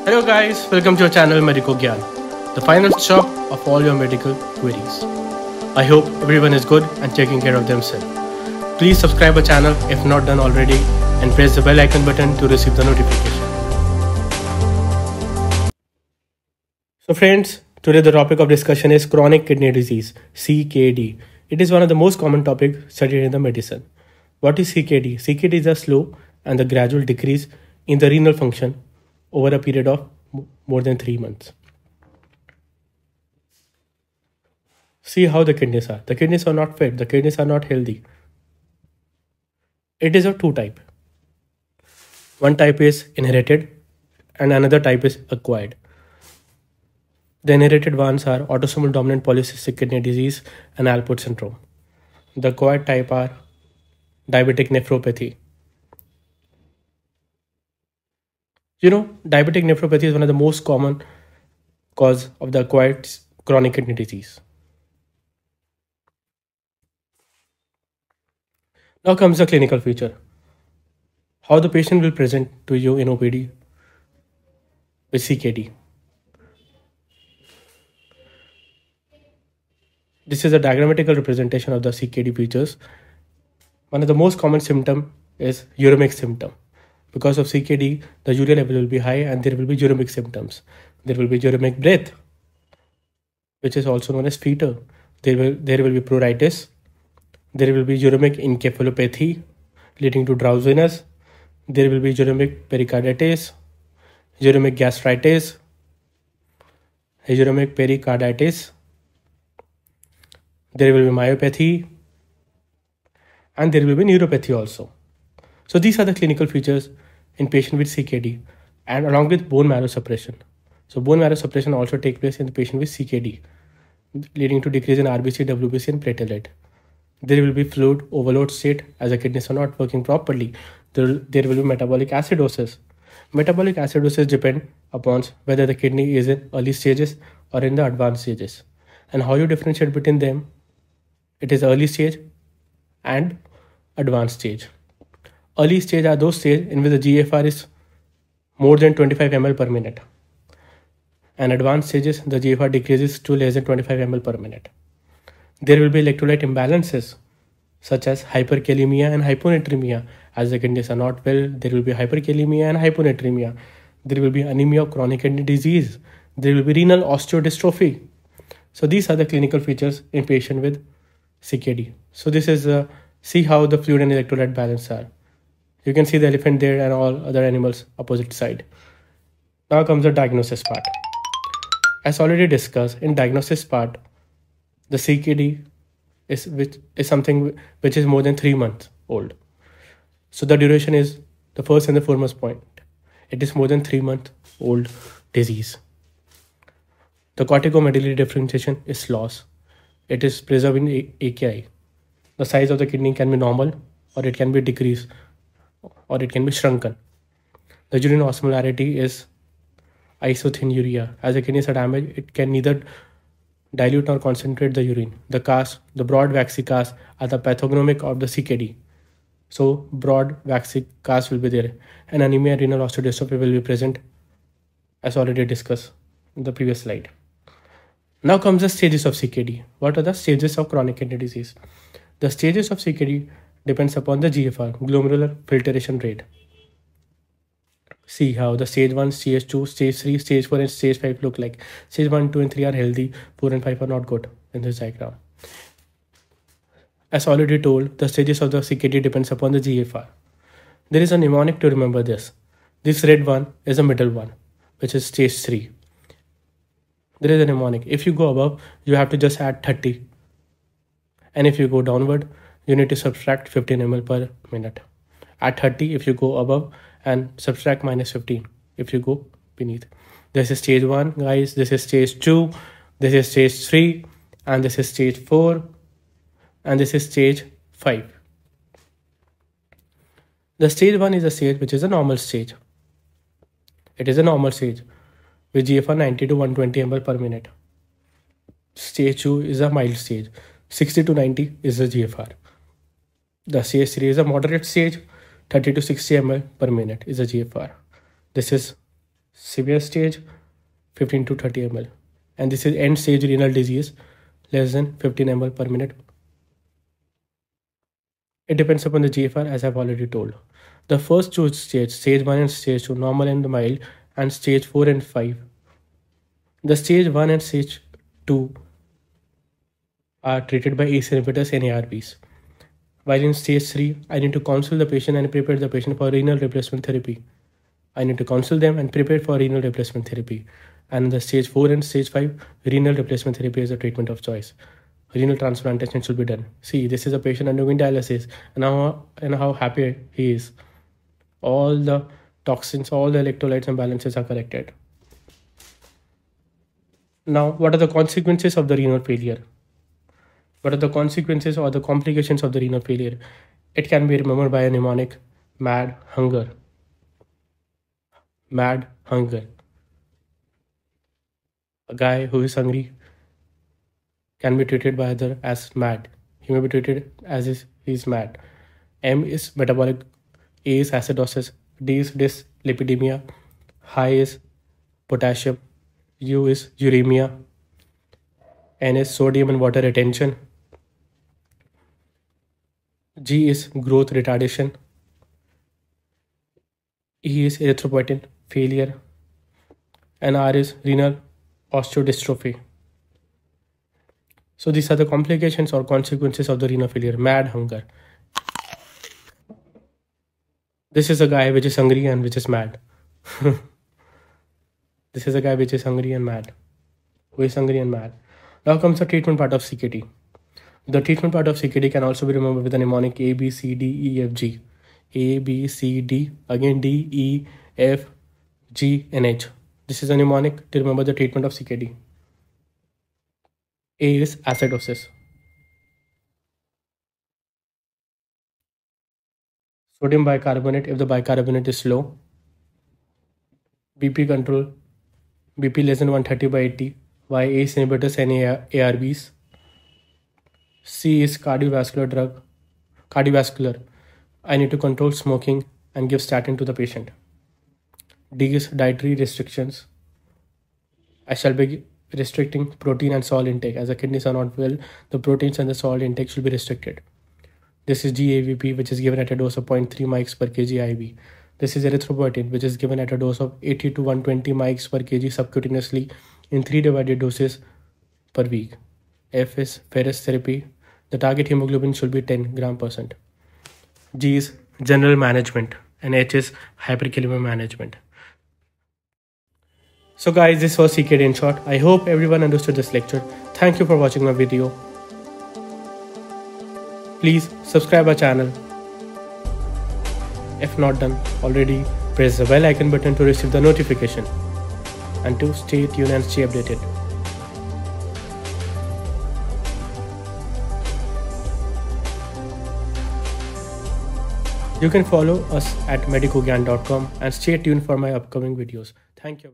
Hello guys, welcome to our channel Medico Gyan, the final stop of all your medical queries. I hope everyone is good and taking care of themselves. Please subscribe our channel if not done already and press the bell icon button to receive the notification. So friends, today the topic of discussion is chronic kidney disease, CKD. It is one of the most common topics studied in the medicine. What is CKD? CKD is a slow and the gradual decrease in the renal function over a period of more than 3 months. See how the kidneys are. The kidneys are not fit. The kidneys are not healthy. It is of two types. One type is inherited and another type is acquired. The inherited ones are autosomal dominant polycystic kidney disease and Alport syndrome. The acquired type are diabetic nephropathy. Diabetic nephropathy is one of the most common cause of the acquired chronic kidney disease. Now comes the clinical feature. How the patient will present to you in OPD with CKD. This is a diagrammatical representation of the CKD features. One of the most common symptom is uremic symptom. Because of CKD, the urea level will be high and there will be uremic symptoms. There will be uremic breath, which is also known as fever. There will be pruritus. There will be uremic encephalopathy leading to drowsiness. There will be uremic pericarditis, uremic gastritis, uremic pericarditis. There will be myopathy and there will be neuropathy also. So these are the clinical features in patient with CKD and along with bone marrow suppression. So bone marrow suppression also takes place in the patient with CKD, leading to decrease in RBC, WBC and platelet. There will be fluid overload state as the kidneys are not working properly. There will be metabolic acidosis. Metabolic acidosis depends upon whether the kidney is in early stages or in the advanced stages. And how you differentiate between them? It is early stage and advanced stage. Early stage are those stages in which the GFR is more than 25 ml per minute. And advanced stages, the GFR decreases to less than 25 ml per minute. There will be electrolyte imbalances such as hyperkalemia and hyponatremia. As the kidneys are not well, there will be hyperkalemia and hyponatremia. There will be anemia of chronic kidney disease. There will be renal osteodystrophy. So these are the clinical features in patient with CKD. So this is see how the fluid and electrolyte balance are. You can see the elephant there and all other animals opposite side. Now comes the diagnosis part. As already discussed, in diagnosis part, the CKD is something which is more than 3 months old. So the duration is the first and the foremost point. It is more than 3 month old disease. The corticomedullary differentiation is lost. It is preserved in AKI. The size of the kidney can be normal or it can be decreased or it can be shrunken. The urine osmolarity is isothinuria. As the kidneys are damaged, it can neither dilute nor concentrate the urine. The broad waxy cast are the pathognomic of the CKD. So broad waxy cast will be there. And anemia and renal osteodystrophy will be present as already discussed in the previous slide. Now comes the stages of CKD. What are the stages of chronic kidney disease? The stages of CKD depends upon the GFR, glomerular filtration rate. See how the stage 1, stage 2, stage 3, stage 4 and stage 5 look like. Stage 1, 2 and 3 are healthy, 4 and 5 are not good in this diagram. As already told, the stages of the CKD depends upon the GFR. There is a mnemonic to remember this. This red one is the middle one, which is stage 3. There is a mnemonic. If you go above, you have to just add 30. And if you go downward, you need to subtract 15 ml per minute. At 30 if you go above and subtract minus 15 if you go beneath. This is stage 1 guys, this is stage 2, this is stage 3 and this is stage 4 and this is stage 5. The stage 1 is a stage which is a normal stage. It is a normal stage with GFR 90 to 120 ml per minute. Stage 2 is a mild stage. 60 to 90 is the GFR. The stage 3 is a moderate stage. 30 to 60 ml per minute is the GFR. This is severe stage 15 to 30 ml, and this is end stage renal disease less than 15 ml per minute. It depends upon the GFR, as I've already told. The first two stages, stage 1 and stage 2, normal and mild, and stage 4 and 5. The stage 1 and stage 2 are treated by ACE inhibitors and ARBs. While in stage 3, I need to counsel the patient and prepare the patient for renal replacement therapy. I need to counsel them and prepare for renal replacement therapy. And in the stage 4 and stage 5, renal replacement therapy is the treatment of choice. Renal transplantation should be done. See, this is a patient undergoing dialysis, and how happy he is. All the toxins, all the electrolytes and balances are corrected. Now, what are the consequences of the renal failure? What are the consequences or the complications of the renal failure? It can be remembered by a mnemonic: mad hunger. Mad hunger. A guy who is hungry can be treated by other as mad. He may be treated as if he is mad. M is metabolic, A is acidosis, D is dyslipidemia, high is potassium, U is uremia, N is sodium and water retention, G is growth retardation, E is erythropoietin failure, and R is renal osteodystrophy. So these are the complications or consequences of the renal failure. Mad hunger. This is a guy which is hungry and which is mad. This is a guy which is hungry and mad. Who is hungry and mad. Now comes the treatment part of CKD. The treatment part of CKD can also be remembered with the mnemonic A, B, C, D, E, F, G. A, B, C, D, again D, E, F, G, and H. This is a mnemonic to remember the treatment of CKD. A is acidosis. Sodium bicarbonate if the bicarbonate is low. BP control, BP less than 130/80 by ACE inhibitors and ARBs. C is cardiovascular. I need to control smoking and give statin to the patient. D is dietary restrictions. I shall be restricting protein and salt intake. As the kidneys are not well, the proteins and the salt intake should be restricted. This is GAVP, which is given at a dose of 0.3 mics per kg IV. This is erythropoietin, which is given at a dose of 80 to 120 mics per kg subcutaneously in 3 divided doses per week. F is ferrous therapy. The target hemoglobin should be 10 gram%. G is general management, and H is hyperkalemia management. So guys, this was CKD in short. I hope everyone understood this lecture. Thank you for watching my video. Please subscribe our channel. If not done already, press the bell icon button to receive the notification and to stay tuned and stay updated. You can follow us at medicogyan.com and stay tuned for my upcoming videos. Thank you.